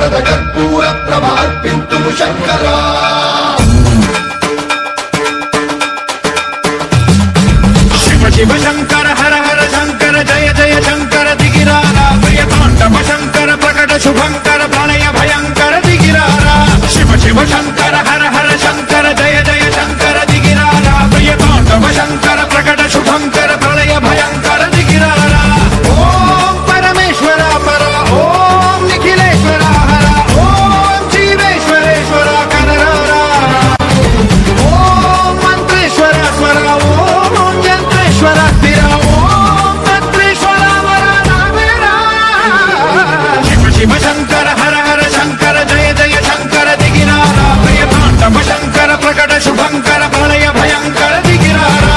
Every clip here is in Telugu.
శారద కర్పూర ప్రభ అర్పింతుము శంకరా శివ శివ శంకర హర హర శంకర జయ జయ శంకర దిగిరారా ప్రియ తాండవ శంకర ప్రకట శుభంకర ప్రళయ భయంకర దిగిరారా శివ శివ శంకర హర హర శంకర జయ జయ శంకర దిగిరారా ప్రియ తాండవ శంకర ప్రకట శుభంకర ప్రళయ భయంకర దిగిరారా ఓం పరమేశ్వర పర ఓం నిఖిలేశ్వర హర ఓం జీవేశ్వరేశ్వర కనరారా ఓం మంత్రేశ్వర స్వర ఓం యంత్రేశ్వర స్థిర ఓం మంత్రేశ్వర వర నామేరా శివ శివ శంకర హర హర శంకర జయ జయ శంకర దిగిరారా ప్రియ తాండవ శంకర ప్రకట శుభంకర ప్రళయ భయంకర దిగిరారా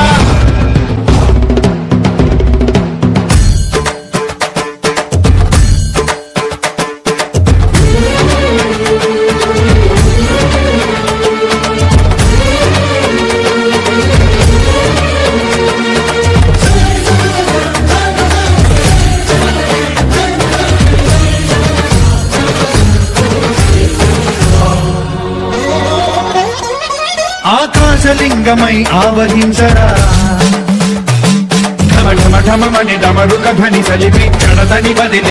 ఆకాశలింగమై ఆవహించరా ఢమ ఢమ ఢమమని డమరుక ధ్వని సలిపి చడతని బదిలి